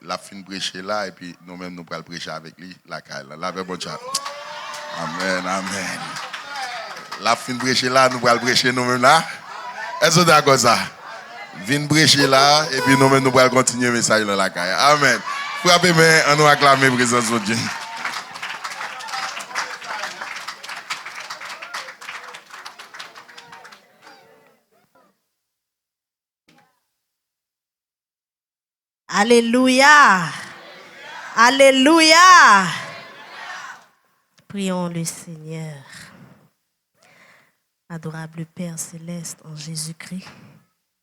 la fin prêcher là et puis nous-mêmes nous pourrons prêcher avec lui la caille. La paix bon chat. Amen, amen. La fin prêcher là, nous pourrons prêcher nous-mêmes là. Est-ce que vous d'accord ça? Viens prêcher là et puis nous-mêmes nous pourrons continuer le message dans la caille. Amen. Frappez main, on nous acclame la présence de Dieu. Alléluia. Alléluia. Prions le Seigneur. Adorable Père céleste en Jésus-Christ,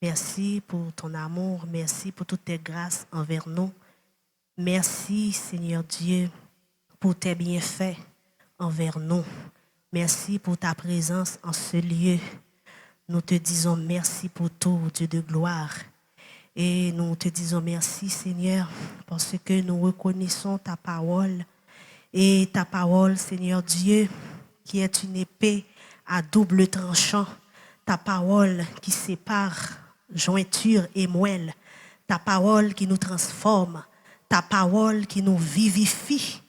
merci pour ton amour, merci pour toutes tes grâces envers nous. Merci Seigneur Dieu pour tes bienfaits envers nous. Merci pour ta présence en ce lieu. Nous te disons merci pour tout, Dieu de gloire. Et nous te disons merci, Seigneur, parce que nous reconnaissons ta parole. Et ta parole, Seigneur Dieu, qui est une épée à double tranchant. Ta parole qui sépare jointure et moelle. Ta parole qui nous transforme. Ta parole qui nous vivifie.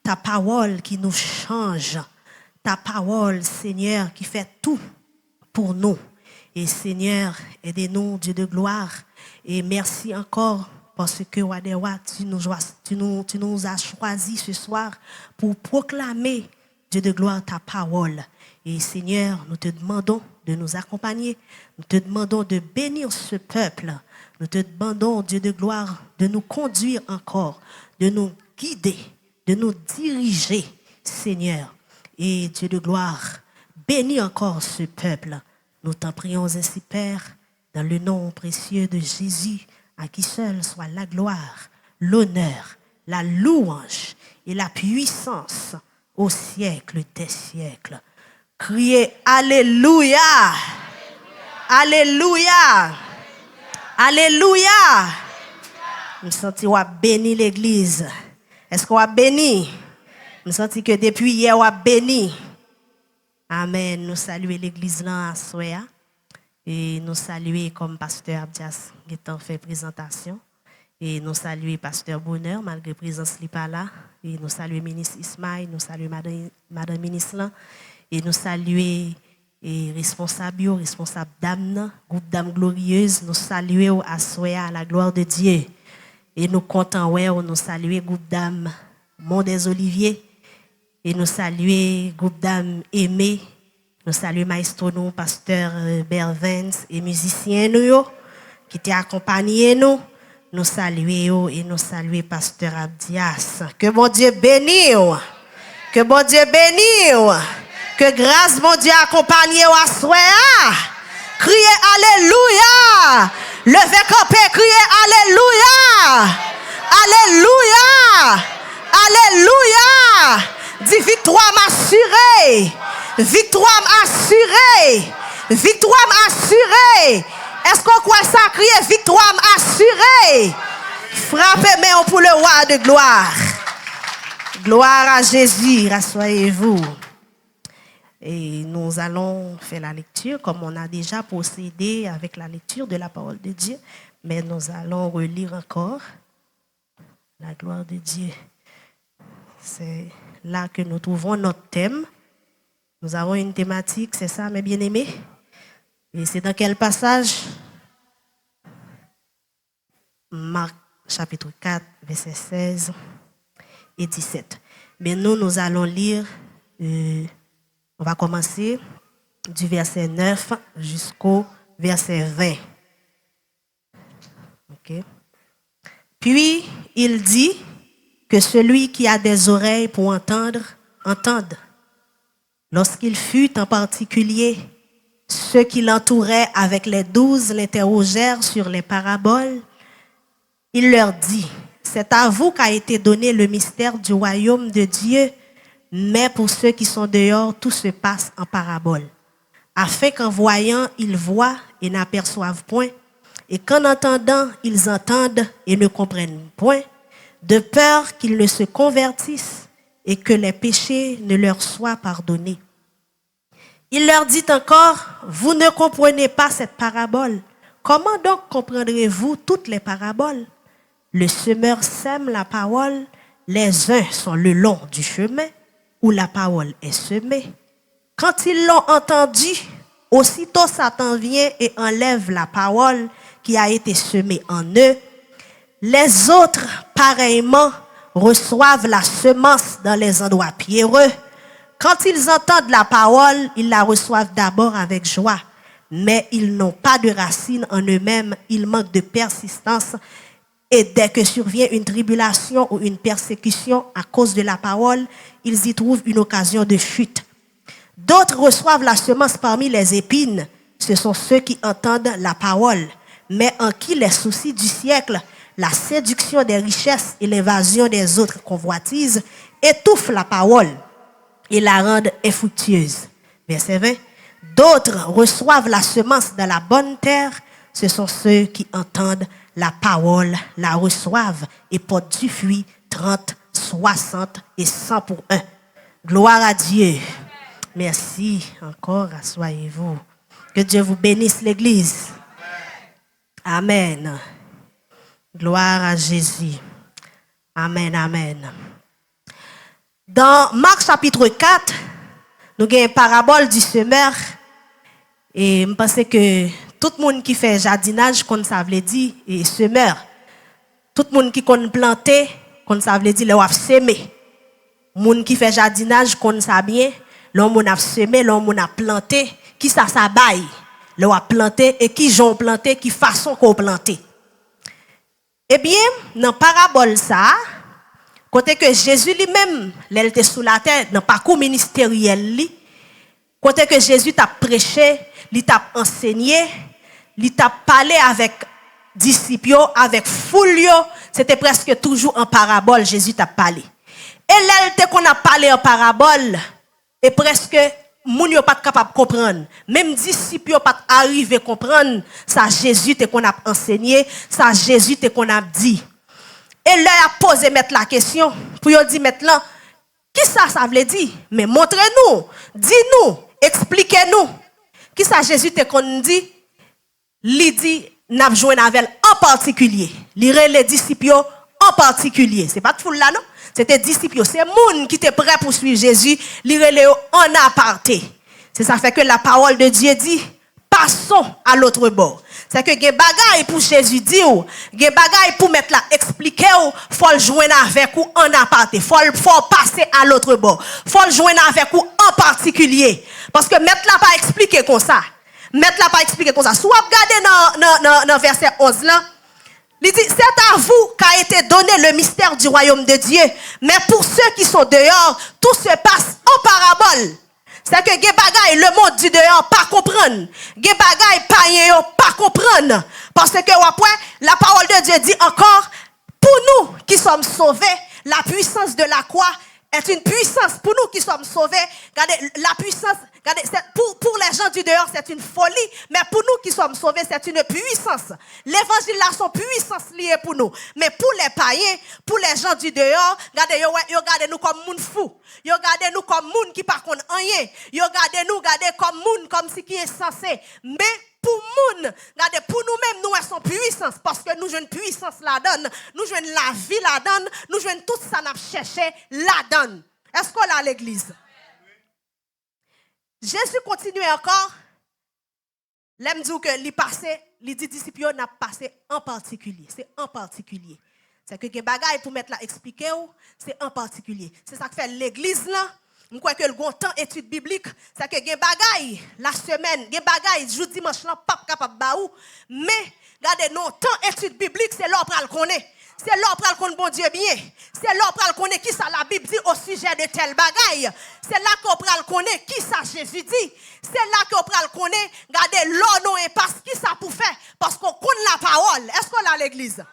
Ta parole qui nous change. Ta parole, Seigneur, qui fait tout pour nous. Et Seigneur, aidez-nous, Dieu de gloire. Et merci encore parce que, Wadewa, tu nous as choisis ce soir pour proclamer, Dieu de gloire, ta parole. Et Seigneur, nous te demandons de nous accompagner. Nous te demandons de bénir ce peuple. Nous te demandons, Dieu de gloire, de nous conduire encore, de nous guider, de nous diriger, Seigneur. Et Dieu de gloire, bénis encore ce peuple. Nous t'en prions ainsi, Père, dans le nom précieux de Jésus, à qui seul soit la gloire, l'honneur, la louange et la puissance au siècle des siècles. Criez Alléluia! Alléluia! Alléluia! Je sens qu'on a béni l'église. Est-ce qu'on a béni? Je sens que depuis hier, on a béni. Amen. Nous saluons l'église là à Soya. Et nous saluons comme pasteur Abdias qui a fait présentation. Et nous saluons pasteur Bonheur malgré présence li pas là. Et nous saluons ministre Ismaël, nous saluons madame ministre là. Et nous saluons et responsable d'âme, groupe d'âme glorieuse, nous saluons à Soya à la gloire de Dieu. Et nous comptons nous saluons groupe d'âme Mont des Oliviers. Et nous saluons groupe d'âme aimé. Nous saluons maestro nous, pasteur Bervens et musiciens nous qui t'ont accompagné nous. Nous saluons et nous saluons pasteur Abdias. Que bon Dieu bénisse. Que bon Dieu bénisse. Que grâce mon Dieu accompagne à soi. Criez Alléluia. Levez campé, criez Alléluia. Alléluia. Alléluia. Dis victoire m'assurée. Victoire m'assurée. Victoire m'assurée. Est-ce qu'on croit ça? Crier victoire m'assurée. Frappez-moi pour le roi de gloire. Gloire à Jésus. Rassoyez-vous. Et nous allons faire la lecture comme on a déjà procédé avec la lecture de la parole de Dieu. Mais nous allons relire encore la gloire de Dieu. C'est là que nous trouvons notre thème. Nous avons une thématique, c'est ça, mes bien-aimés? Et c'est dans quel passage? Marc, chapitre 4, versets 16 et 17. Mais nous allons lire, on va commencer du verset 9 jusqu'au verset 20. OK? Puis, il dit que celui qui a des oreilles pour entendre, entende. Lorsqu'il fut en particulier, ceux qui l'entouraient avec les 12 l'interrogèrent sur les paraboles. Il leur dit, c'est à vous qu'a été donné le mystère du royaume de Dieu, mais pour ceux qui sont dehors, tout se passe en parabole, afin qu'en voyant, ils voient et n'aperçoivent point, et qu'en entendant, ils entendent et ne comprennent point, de peur qu'ils ne se convertissent et que les péchés ne leur soient pardonnés. Il leur dit encore, vous ne comprenez pas cette parabole. Comment donc comprendrez-vous toutes les paraboles? Le semeur sème la parole, les uns sont le long du chemin où la parole est semée. Quand ils l'ont entendu, aussitôt Satan vient et enlève la parole qui a été semée en eux. Les autres, pareillement, reçoivent la semence dans les endroits pierreux. Quand ils entendent la parole, ils la reçoivent d'abord avec joie, mais ils n'ont pas de racines en eux-mêmes, ils manquent de persistance. Et dès que survient une tribulation ou une persécution à cause de la parole, ils y trouvent une occasion de chute. D'autres reçoivent la semence parmi les épines. Ce sont ceux qui entendent la parole, mais en qui les soucis du siècle, la séduction des richesses et l'invasion des autres convoitises étouffent la parole et la rendent infructueuse. Verset 20. D'autres reçoivent la semence dans la bonne terre. Ce sont ceux qui entendent la parole, la reçoivent et portent du fruit 30, 60 et 100 pour un. Gloire à Dieu. Merci encore, asseyez-vous. Que Dieu vous bénisse l'Église. Amen. Gloire à Jésus. Amen, amen. Dans Marc chapitre 4, nous avons une parabole du semeur. Et je pense que tout le monde qui fait jardinage, comme ça veut dire, et semeur. Tout le monde qui connaît planter, comme ça veut dire, le a semé. Le monde qui fait jardinage, comme ça bien, l'homme a semé, l'homme a planté. Qui ça baille? Le a planté et qui j'ont planté, qui façon qu'on planté. Eh bien, dans la parabole ça, côté que Jésus lui-même, il était sous la terre, dans le parcours ministériel, côté que Jésus t'a prêché, il t'a enseigné, il t'a parlé avec disciples, avec foule, c'était presque toujours en parabole, Jésus t'a parlé. Et là, qu'on a parlé en parabole, et presque, moun yo pas capable de comprendre. Même disciples yo pas arrivé à comprendre ça Jésus te qu'on a enseigné, ça Jésus te qu'on a dit. Et là a posé mettre la question pour yo dire maintenant qui ça veut dire? Mais montrez-nous, dis-nous, expliquez-nous. Qui ça Jésus te qu'on dit? Li dit n'a joindre avec en particulier. Lire les disciples en particulier. C'est pas de foule là non? C'était disciples, c'est monde qui était prêt pour suivre Jésus, lire en aparté. C'est ça fait que la parole de Dieu dit passons à l'autre bord. C'est que des bagailles pour Jésus dire, des bagailles pour mettre là expliquer faut le joindre avec ou en aparté, faut passer à l'autre bord. Faut le joindre avec ou en particulier parce que mettre là pas expliquer comme ça. Mettre là pas expliquer comme ça. Soit regarder dans verset 11 là. Il dit, c'est à vous qu'a été donné le mystère du royaume de Dieu. Mais pour ceux qui sont dehors, tout se passe en parabole. C'est que les bagailles, le monde du dehors, pas comprendre. Les bagailles, païens, pas comprendre. Parce que, après, la parole de Dieu dit encore, pour nous qui sommes sauvés, la puissance de la croix est une puissance. Pour nous qui sommes sauvés, regardez, la puissance, regardez, pour les gens du dehors, c'est une folie. Mais pour nous qui sommes sauvés, c'est une puissance. L'évangile là, son puissance liée pour nous. Mais pour les païens, pour les gens du dehors, regardez, regardez nous comme moun fou. Regardez nous comme moun qui par contre rien. Regardez nous, regardez comme moun, comme si qui est censé. Mais pour moun, regardez, pour nous-mêmes, nous avons puissance. Parce que nous jouons une puissance là-dedans. Nous jouons la vie là-dedans. Nous jouons tout ça n'a cherché là-dedans. Est-ce qu'on a l'église? Jésus continue encore. L'aime dit que les passé, les disciples n'a passé en particulier. C'est en particulier. C'est que les bagailles pour mettre là expliquer, c'est en particulier. C'est ça que fait l'église là. Je crois que le grand temps étude biblique, c'est que les bagailles la semaine, les bagailles jour dimanche là pas capable baou, mais regardez non temps étude biblique, c'est là pour le connaître. C'est là pour le connaître bon Dieu bien. C'est là pour le connaître qui ça la Bible dit au sujet de tel bagaille. C'est là qu'on prend le connaître qui ça Jésus dit. C'est là qu'on prend le connaître, regardez l'eau non impasse qui ça pour faire parce qu'on connaît la parole. Est-ce qu'on a l'église?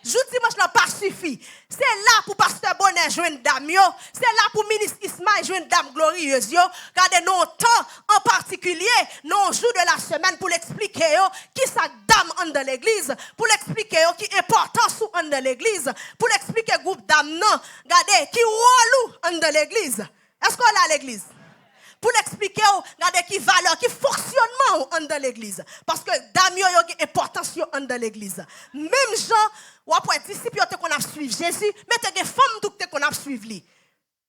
Jour dimanche n'a pas suffi. C'est là pour pasteur Bonnet jouer une dame yo. C'est là pour ministre Ismaël jouer une dame glorieuse yo. Regardez nos temps en particulier, nos jours de la semaine pour l'expliquer yo qui sa dame en de l'église, pour l'expliquer yo qui important sous en de l'église, pour l'expliquer groupe dame non. Regardez qui relou en de l'église. Est-ce qu'on a l'église? pour l'expliquer, regardez qui valeur, qui fonctionnement dans l'église. Parce que dame yo une importance dans l'église. Même gens, ou après disciples qu'on a suivi Jésus, mais t'es des femmes tout qu'on a suivi lui.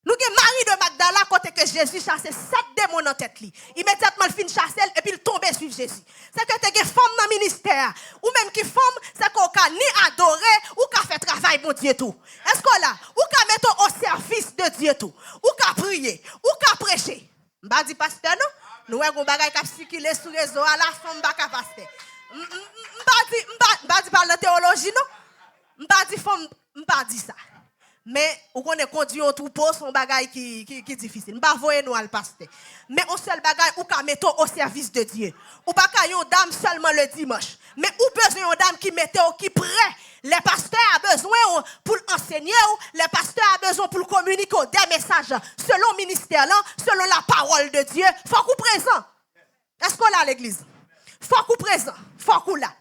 Nous avons Marie de Magdala côté que Jésus chassait 7 démons dans tête li. Immédiatement il fin chasser et puis il tombe suivre Jésus. C'est que tu as des femmes dans le ministère ou même qui femme, c'est qu'on a ni adoré ou qu'a fait travail pour Dieu tout. Est-ce qu'on là ou qu'a mettre au service de Dieu tout, ou qu'a prier, ou qu'a prêcher. M'ba dit pasteur non, nous avons bagay qui circuler sur réseau à la femme ba ka pasteur. M'ba dit parler de théologie non. M'ba dit femme, m'ba dit ça. Mais on connaît conduit un troupeau son bagay qui difficile. M'pa voyer nous al pasteur. Mais on seul bagay ou ka mettre au service de Dieu. Ou pas ka yon dame seulement le dimanche. Mais ou besoin yon dame qui mette qui prêt. Les pasteurs a besoin pour enseigner, les pasteurs a besoin pour communiquer des messages selon le ministère là, selon la parole de Dieu. Faut qu'on présent. Est-ce qu'on est à l'église? Faut qu'on présent, faut qu'on là.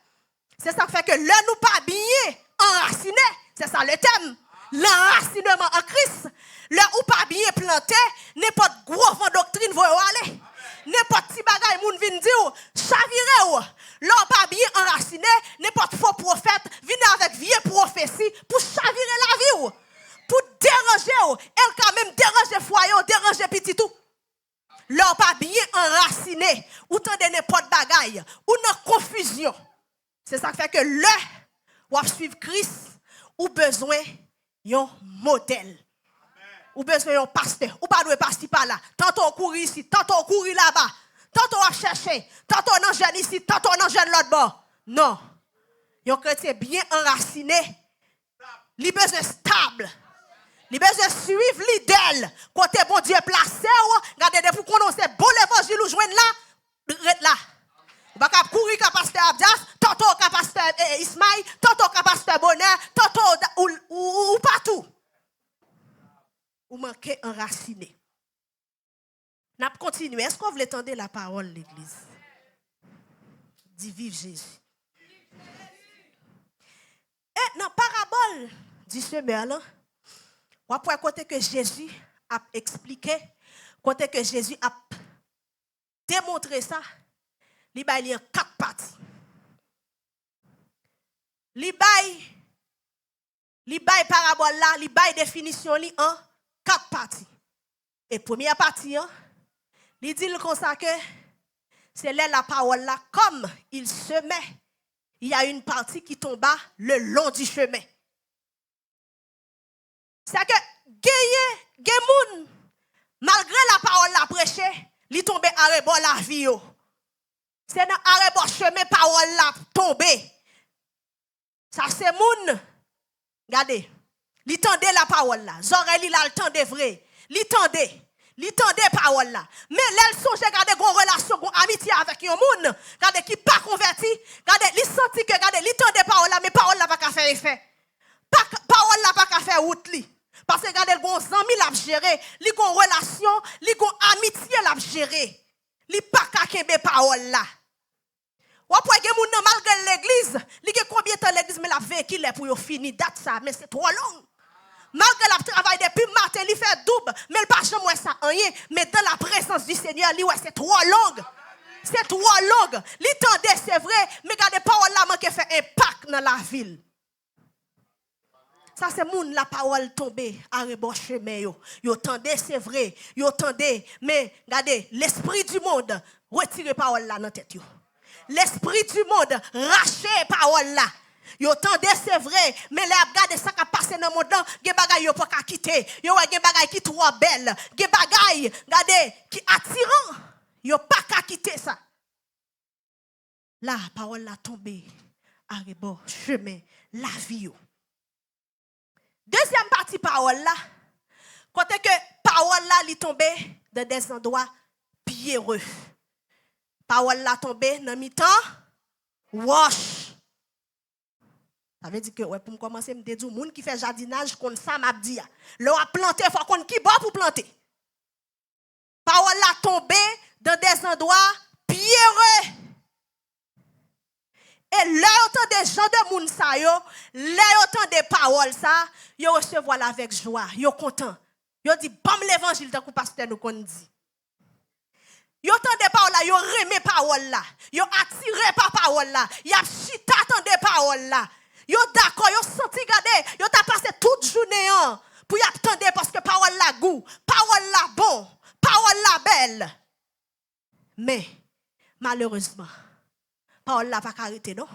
C'est ça qui fait que le nous pas bien enraciné, c'est ça le thème. L'enracinement en Christ, le ou pas bien planté, n'importe gros vent doctrine va aller. N'importe petit bagay moun vin dire chavire ou l'on pas bien enraciné, n'importe faux prophète vient avec vieille prophétie pour chavirer la vie ou pour déranger ou elle quand même déranger foyer, déranger petit tout. L'on pas bien enraciné ou tande n'importe bagay ou dans confusion. C'est ça qui fait que le ou suivre Christ ou besoin yon modèle. Ou besoin d'un pasteur, ou pas de passer par là. Tantôt courir ici, tantôt courir là-bas. Tantôt à chercher, tantôt on jeune ici, tantôt on jeune l'autre bord. Non. Un chrétien bien enraciné, il besoin stable. Il besoin suivre l'idée. Côté bon Dieu placé, regardez pour qu'on sait bon l'évangile ou joindre là, rete là. Vous ne pouvez pas courir comme pasteur Abdias, tantôt comme pasteur Ismaïl, tantôt comme pasteur Bonheur, tantôt ou partout. Ou manquez enraciné. N'a pas continué. Est-ce qu'on veut entendre la parole de l'église? Dit vive Jésus. Et dans la parabole du semeur là, on peut côté que Jésus a expliqué, côté que Jésus a démontré ça, il y a 4 parties. Il y a parabole là, il y a définition en 4 parties. Et première partie, il dit comme ça que c'est là la parole là, comme il semait, il y a une partie qui tomba le long du chemin. C'est que Gemoun, malgré la parole la prêché, il tombe à rebord la vie. C'est dans à rebord chemin parole la tombé. Ça c'est moun. Regardez. Li tendait la parole là. Zorel il a le temps de vrai. Li tendait parole là. Mais l'elle songe garder gon relation, gon amitié avec un moun, garder qui pas converti, garder li senti que garder li tendait parole là mais parole là pas ka faire effet. Parole là pas ka faire route li. Parce que garder gon zami l'a gérer, li gon relation, li gon amitié l'a gérer. Li pas ka kembe parole là. Ou après que moun malgré l'église, li gen combien de temps l'église mais la vécu là pour yo fini date ça mais c'est trop long. Malgré le travail depuis matin, il fait double, mais il pas jamais ça rien. Mais dans la présence du Seigneur, c'est trop long. C'est trop long. L'entendez, c'est vrai, mais regardez parole là qui fait impact dans la ville. Ça c'est moun la parole tombée à rebord chemin yo. Yo tendez, c'est vrai. Yo tendez, mais regardez, l'esprit du monde retire parole là dans tête yo. L'esprit du monde rache parole là. Yo tendez c'est vrai mais les regarder ça qui passe dans le monde là gen bagay yo pas quitter yo gen bagay qui trop belle gen bagay regardez qui attirant yo pas quitter ça la parole la tombée à rebord chemin la vie yo. Deuxième partie parole là côté que parole là li tombé dans des endroits pierreux parole là tombé dans mi-temps wash. Ça veut dire que ouais, pour commencer, je me dis, les gens qui fait jardinage, comme ça, m'a dit, le a planté, il faut qu'on qui bon pour planter. Parole la tombé dans des endroits pierreux. Et là, autant des gens de moun sa yo, là, autant des paroles ça, yo recevoir avec joie, yo content. Yo dit, bam l'évangile, tant que pasteur nous qu'on dit. Yo tande parole là, yo remé parole là. Yo attiré par parole là. Y a chita tande parole là. Yo d'accord, yo senti gade, yo t'a passé toute journée pour y attendre parce que parole là goût, parole là bon, parole là belle. Mais malheureusement, parole là pas arrêté non.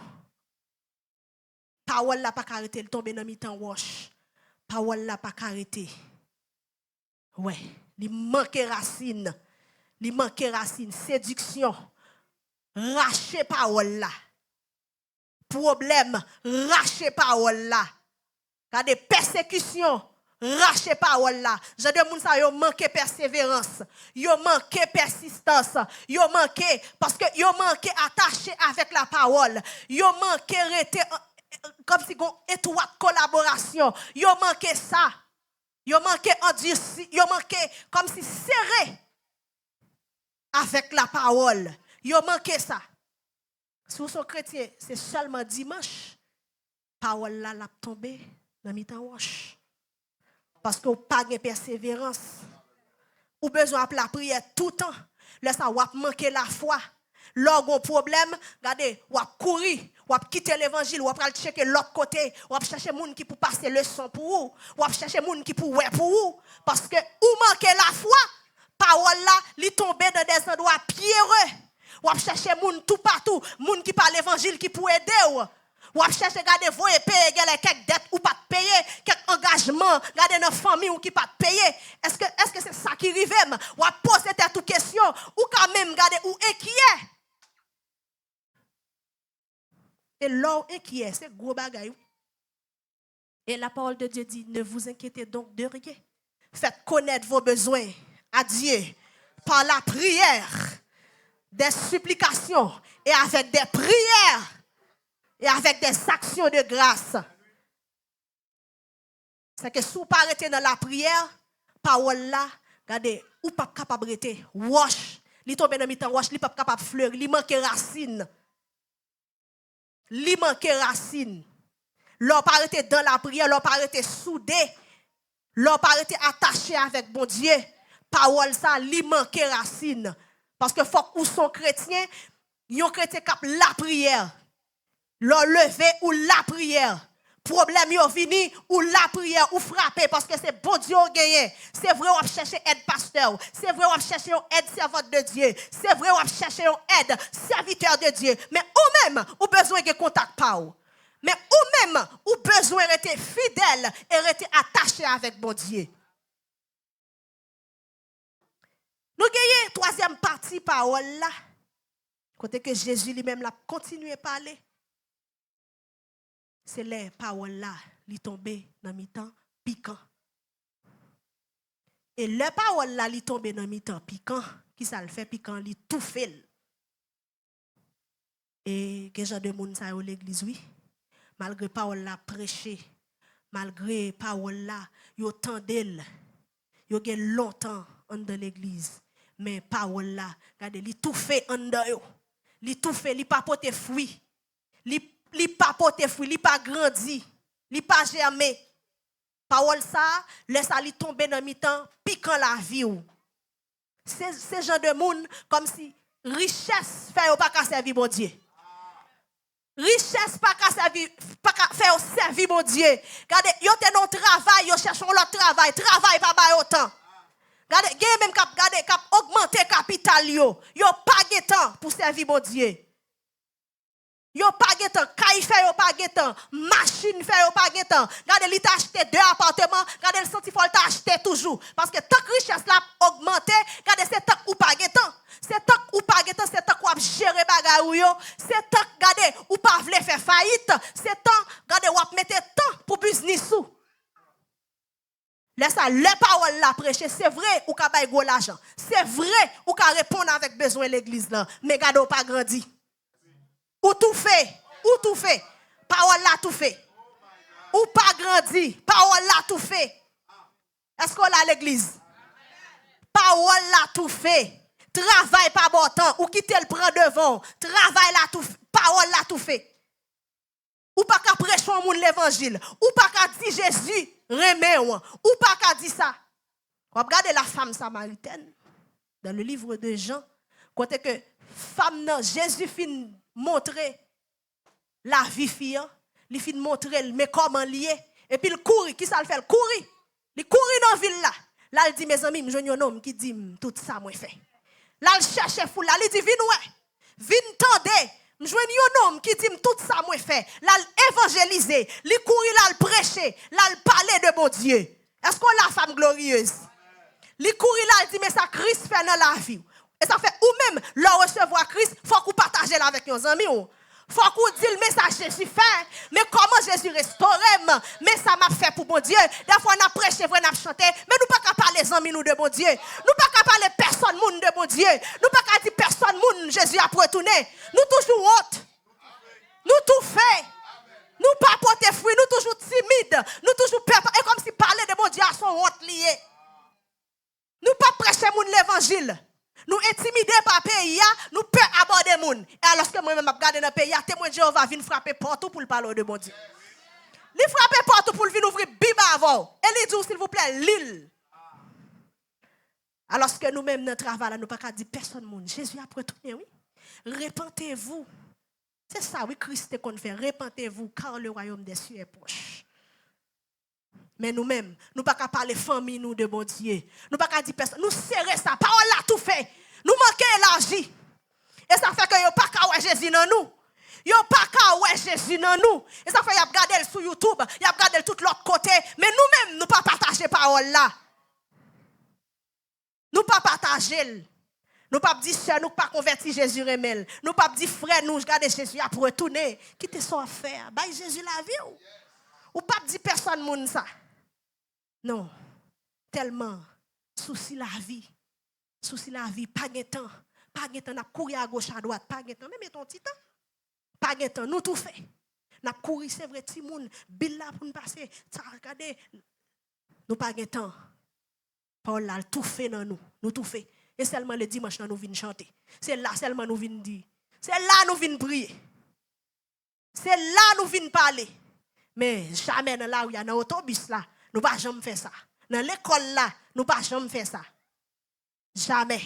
Parole là pas arrêté, il tombe dans mi-temps wash. Parole là pas arrêté. Ouais, il manque racine. Il manque racine, séduction. Racher parole là. Problème, racher parole là. Regardez, persécution, racher parole là. Je dis moun sa yo manque persévérance, yo manque persistance, yo manque parce que yo manque attaché avec la parole. Yo manque rester comme si gon étroite collaboration. Yo manque ça. Yo manque endurci, yo manque comme si serré avec la parole. Yo manque ça. Si vous êtes chrétien, c'est seulement dimanche, parole là l'a tombé dans mi-temps wash. Parce que vous pas de persévérance. Ou besoin de la prière tout le temps. Là ça vous manquer la foi. Lorsqu'on a un problème, regardez, vous courir, vous quitter l'évangile, vous aller checker l'autre côté, vous chercher moun qui pour passer le son pour vous, vous chercher moun qui pour ouais pour vous parce que vous manquez la foi. Parole là, li tombe dans des endroits pierreux. Ou chercher moun tout partout, moun qui parle l'évangile qui pour aider ou chercher garder voyer payer quelques dettes ou pas payer, quelques engagements, garder dans famille ou qui pas payer. Est-ce que c'est ça qui arrive même? Ou poser toute question ou quand même garder ou inquiet. Et l'homme inquiet, c'est gros bagaille. Et la parole de Dieu dit, ne vous inquiétez donc de rien. Faites connaître vos besoins à Dieu par la prière, des supplications et avec des prières et avec des actions de grâce. C'est que si vous ne pas arrêter dans la prière, parole là, regardez, ou pas capable de rester, wash, li tombe dans mi-temps wash, li pas capable de fleurir, li manque racine. Li manque racine. L'on pas arrêter dans la prière, l'on pas arrêter soudé, l'on pas arrêter attaché avec bon Dieu. Parole ça, li manque racine. Parce que faut que sont chrétiens, yon chrétien cap la prière. L'on levé ou la prière. Problème yo vini ou la prière ou frapper parce que c'est bon Dieu gagné. C'est vrai on chercher aide pasteur, c'est vrai on chercher aide servante de Dieu, c'est vrai on chercher aide serviteur de Dieu, mais ou même ou besoin de contact pa ou. Mais ou même ou besoin rester fidèle et rester attaché avec bon Dieu. Nous gagnons troisième partie parole là. Côté que Jésus lui-même l'a continué à parler. C'est les paroles là, li tombé dans mi-temps piquant. Et les paroles là, li tombé dans mi-temps piquant, qui ça le fait piquant, li tout fait. Et que genre de monde ça au l'église oui, malgré parole là prêcher, malgré parole là, yo tendel, yo gen longtemps dans l'église, mais parole là, regardez, li tout fait en dedans yo. Li tout fait, li pas porter fruit. Li pas porter fruit, li pas grandi, li pas germé. Parole ça, laisse ça li tomber dans mi-temps, piquant la vie ou. C'est genre de monde comme si richesse fait ou pas qu'à servir mon Dieu. Richesse pas qu'à servir, pas qu'à faire servir mon Dieu. Regardez, yo te non travail, yo cherchons l'autre travail pas ba autant. Regardez, gen même cap augmenter capital yo pas de temps pour servir mon Dieu. Yo pas de temps, caille fait yo pas de temps, machine fait yo pas de temps. Regardez, li t'a acheté 2 appartements, regardez le senti faut t'a acheté toujours parce que tant que richesse là augmenter, regardez c'est tant ou pas de temps. C'est tant ou pas de temps, c'est tant ou gérer bagay ou yo, c'est tant regardez ou pas vle faire faillite, c'est tant regardez ou mettre temps pour business ou. Laisse ça, les paroles là prêcher, c'est vrai ou ka bay gros l'argent. C'est vrai ou ka répondre avec besoin l'église là, mais regardez ou pas grandi. Ou tout fait, parole là tout fait. Ou pas grandi, parole là tout fait. Est-ce qu'on a l'église? Parole là tout fait. Travail pas bon temps, ou quitter le prend devant. Travail là tout fait, parole là tout fait. Ou pas qu'à prêcher au monde l'évangile, ou pas qu'à dire Jésus remet ou pas qu'à dire ça. Regardez la femme samaritaine dans le livre de Jean. Côté que femme nan Jésus fin montrer la vie fille, il fin montrer mais comment lié et puis il courir, qui ça le fait? Courir. Il courir dans ville là. Là il dit mes amis, je un homme qui dit tout ça moi fait. Là il cherche fou là, il dit vinn ouais. Vinn tendez. Je un homme qui dit tout ça moi fait. Là évangéliser, il courir là il prêcher, là il parler de bon Dieu. Est-ce qu'on la femme glorieuse? Il courir là il dit mais ça Christ fait dans la vie. Et ça fait ou même le recevoir Christ, faut qu'on partage là avec nos amis. Faut qu'on dise le message Jésus fait, mais comment Jésus restaure, mais ça m'a fait pour bon Dieu. Des fois on a prêché, on a chanté, mais nous pas qu'à parler les amis nous de bon Dieu. Nous pas qu'à parler personne monde de bon Dieu. Nous pas qu'à dire personne monde Jésus a retourné. Nous toujours honte. Nous tout fait. Nous pas porter fruit, nous toujours timides, nous toujours peur et comme si parler de bon Dieu à son honte lié. Nous pas prêcher moun l'évangile. Nous intimidés par le pays, nous pouvons aborder les gens. Et alors que moi-même, je regarde dans le pays, témoin de Jéhovah vient frapper partout pour le parler de bon Dieu. Il frappe partout pour venir ouvrir Bible avant. Et il dit, s'il vous plaît, l'île. Alors que nous-mêmes, dans le travail, nous ne pouvons pas dire personne monde. Jésus a retourné, oui. Repentez-vous. C'est ça, oui, Christ qu'on fait. Repentez-vous, car le royaume des cieux est proche. Mais nous-mêmes, nous ne pouvons pas parler famille nous de bon Dieu. Nous ne pouvons pas dire personne. Nous serrer ça. Parole là tout fait. Nous manquons élargi. Et ça fait que nous pas qu'à Jésus dans nous. Yo pas qu'à Jésus dans nous. Et ça fait y a regardé sur YouTube, y a regardé tout l'autre côté, mais nous-mêmes nous pas partager parole là. Nous pas partager. Nous pas dire sœur, nous pas convertir Jésus remel. Nous pas dire frère, nous regarder Jésus pour retourner. Quitter son affaire. Bah Jésus la vie ou pas dire personne moun ça. Non. Tellement souci la vie. Souci la vie, pas de temps. Pas de temps, n'a courir à gauche à droite, pas de temps. Même ton petit temps. Pas de temps, nous tout fait. N'a courir, c'est vrai, petit moun, bill là pour nous passer. Ça regardez. Nous pas de temps. Paul là tout fait dans nous. Nous tout fait. Et seulement le dimanche nous venons chanter. C'est là seulement nous venons dire. C'est là nous venons prier. C'est là nous venons parler. Mais jamais dans là où il y a un autobus là, nous pas jamais faire ça. Dans l'école là, nous pas jamais faire ça. Jamais.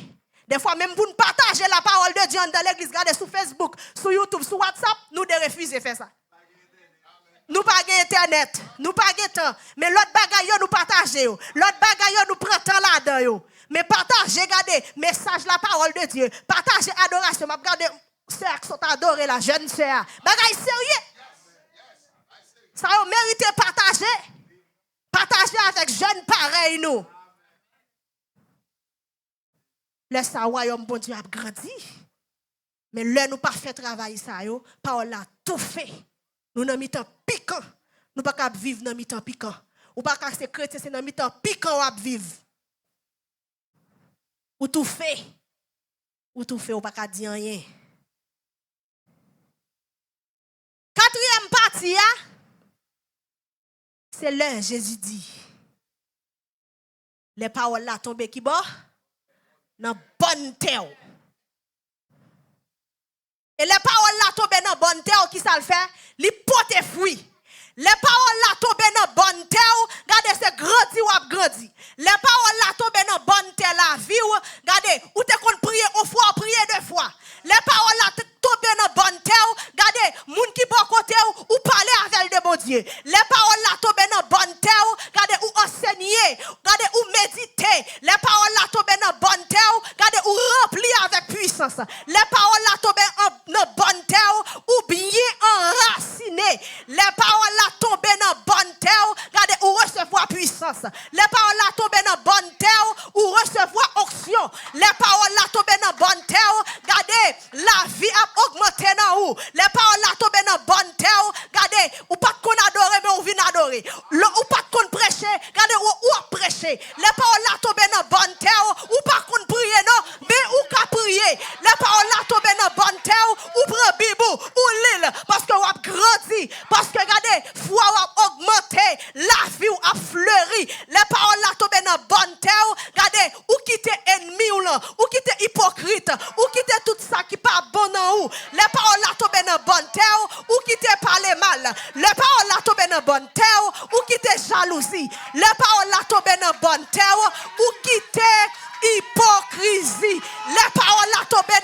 Des fois même pour nous partager la parole de Dieu dans l'église, regardez sur Facebook, sur YouTube, sur WhatsApp, nous de refuser faire ça. Nous pas internet, nous pas temps, mais l'autre bagaille nous partager, l'autre bagaille nous prend temps là-dedans. Mais partager, regardez, message la parole de Dieu, partager adoration, regardez sœur qui sont adorés la jeune sœur. Bagaille sérieux. Ça a mérité partager. Partager avec jeunes pareils nous. Laisse ça royaume bon Dieu a grandi. Mais là nous pas fait travail ça yo, parole là tout fait. Nous dans mi-temps piquant. Nous pas capable vivre dans mi-temps piquant. Ou pas capable c'est chrétien c'est dans mi-temps piquant ou vivre. Ou tout fait. Ou tout fait ou pas capable dire rien. Quatrième partie c'est là Jésus dit. Les paroles là tombent qui bas dans bonne terre. Et les paroles là tombent dans bonne terre qui ça le fait, li porte fruit. Les paroles là tombent dans bonne terre, regardez c'est grandi ou a grandi. Les paroles là tombent dans bonne terre la vie ou regardez ou te kon prier une fois, prier deux fois. Les paroles là tombent dans bonne terre, regardez moun qui bon côté ou parler avec de bon Dieu. Les paroles là tombent dans bonne terre, regardez ou enseigner, regardez ou méditer. Les paroles là tombent dans bonne terre, regardez ou remplir avec puissance. Les paroles là tombent dans bonne terre ou bien enraciner. Les paroles là tombent dans bonne terre, regardez ou recevoir puissance. Les paroles là tombent dans bonne terre ou recevoir onction. Les paroles là tombent dans bonne terre, regardez la vie a augmenté dans où. Les paroles là tombent dans bonne terre, regardez ou pas qu'on adorer mais on vient adorer. Ou pas qu'on prêcher, regardez ou prêcher. Les paroles là tombent dans bonne terre ou pas qu'on prier non, mais ou qu'à prier. Les paroles là tombent dans bonne terre ou prend Bible ou l'île parce que ou a grandi, parce que regardez, foi a augmenté, la vie a fleuri. Les paroles là tombent dans bonne terre, regardez, ou quitter ennemi ou là, ou quitter hypocrite, ou quitter tout ça qui pas bon dans ou. Les paroles là tombent dans bonne terre, ou quitter parler mal. Les paroles là tombent dans bonne terre, ou quitter jalousie. Les paroles là tombent dans bonne terre, ou quitter hypocrisie. Les paroles là tombent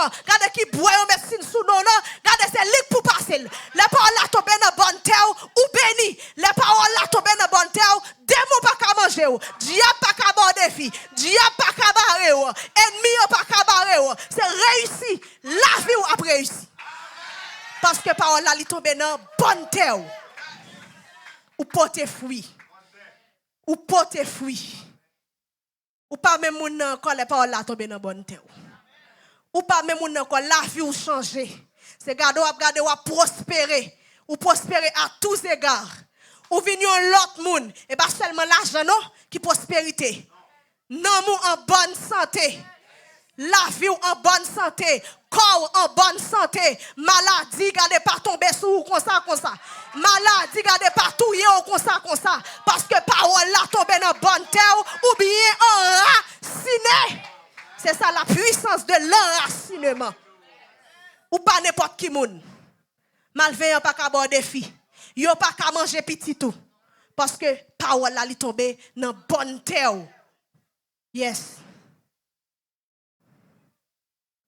sang. Regardez qui boit en médecine sous nous. Regardez c'est ligue pour passer. Les paroles là tombent dans bonne terre ou béni. Les paroles là tombent dans bonne terre. Démon pas qu'à manger. Diable pas qu'à border fille. Diable pas qu'à barrer. Ennemi pas qu'à barrer. C'est réussi. La vie ou après réussi. Parce que parole là, il tombe dans bonne terre. Ou porter fruit. Ou porter fruit. Ou pas même moun quand les paroles là tomber dans bonne terre. Ou pas même moun quand la vie ou changer. C'est garder ou prospérer. Ou prospérer à tous égards. Ou venir l'autre monde et pas seulement l'argent non qui prospérité. Non en bonne santé. La vie en bonne santé, corps en bonne santé, maladie, gardez pas tomber sous comme ça. Maladie, gardez pas tout comme ça. Parce que parole là tombe dans bonne terre ou bien enraciné. C'est ça la puissance de l'enracinement. Ou pas n'importe qui moun. Malveillant pas qu'à boire des filles. Yo pas qu'à manger petit tout. Parce que parole là li tombe dans bonne terre. Yes.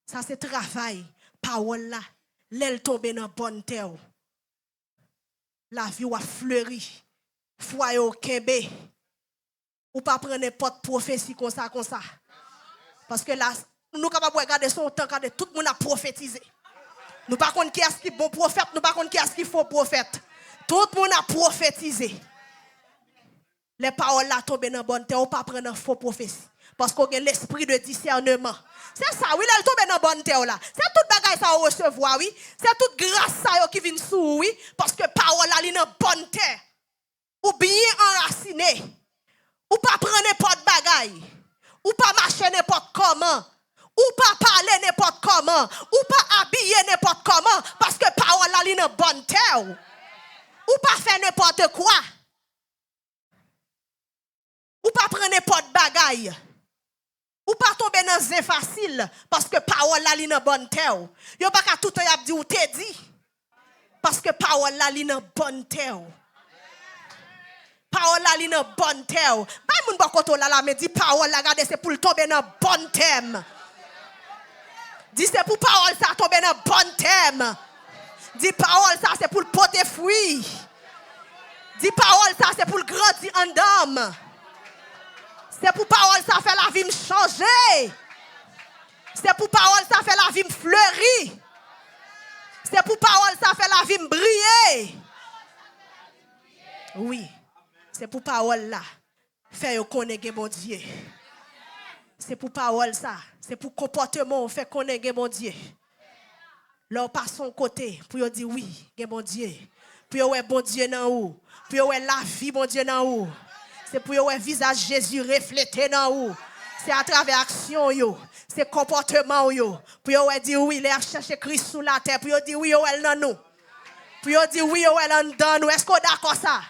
Ça c'est travail. Parole là. L'aile tombe dans bonne terre. La vie a fleuri. Foyer au kembe. Ou pas prendre n'importe prophétie comme ça. Parce que là, nous capables de regarder son temps quand tout le monde a prophétisé. Nous pas contre qui est-ce qui est bon prophète, nous pas contre qui est-ce qui faux prophète. Tout le monde a prophétisé. Les paroles là tombent dans bonne terre, ou pas prendre un faux prophétie. Parce qu'on a l'esprit de discernement. C'est ça, oui, elle tombe dans bonne terre là. C'est toute bagaille ça au recevoir, oui. C'est toute grâce ça qui vient sous, oui. Parce que parole là, elle est dans bonne terre. Ou bien enraciné. Ou pas prendre n'importe bagaille. Ou pas marcher n'importe comment. Ou pas parler n'importe comment. Ou pas habiller n'importe comment. Parce que parole là, elle est dans bonne terre. Ou pas faire n'importe quoi. Ou pas prendre n'importe bagaille. Ou pas tomber dans zin facile. Parce que parole là, li nan bonne terre. Yo pas qu'à tout temps y a dit ou te dit. Parce que parole là, li nan bonne terre. Parole là, li nan bonne terre. Pas moun ba koto là mais dit parole là, regardez c'est pour tomber dans bonne terre. Dis c'est pour parole ça tomber dans bonne terre. Dis parole ça c'est pour porter fruit. Dis parole ça c'est pour grandir en dame. C'est pour parole ça fait la vie me changer. C'est pour parole ça fait la vie me fleurir. C'est pour parole ça fait la vie me briller. Oui. C'est pour parole là. Faire connaître mon Dieu. C'est pour parole ça. C'est pour comportement faire connaître mon Dieu. Là par son côté pour dire oui, mon Dieu. Pour ouais bon Dieu dans où. Pour ouais la vie bon Dieu dans où. C'est pour voir visage Jésus reflété dans vous. C'est à travers action yo, c'est comportement yo. Pour voir dire oui, il a cherché Christ sous la terre. Pour dire oui, elle dans nous. Pour dire oui, elle dans nous. Est-ce qu'on d'accord ça?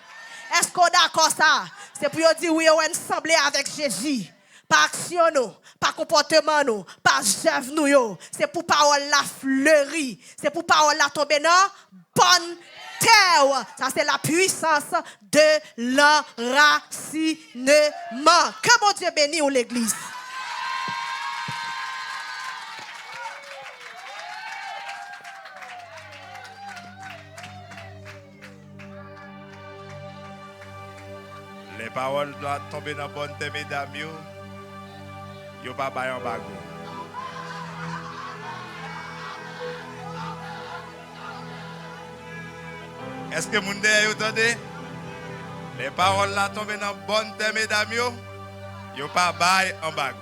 Est-ce qu'on d'accord ça? C'est pour dire oui, elle ensemble avec Jésus. Par action nous, par comportement nous, par œuvre nous yo. C'est pour parole la fleurie. C'est pour parole la tomber dans bonne terre. Ça c'est la puissance de l'enracinement. Que mon Dieu bénisse l'église. Les paroles doivent tomber dans bonne terre, mesdames. Yo pas bailler en bago. Est-ce que moun de yo tande? Les paroles là tombent dans bonne terre, mesdames. Yo pas bailler en bago.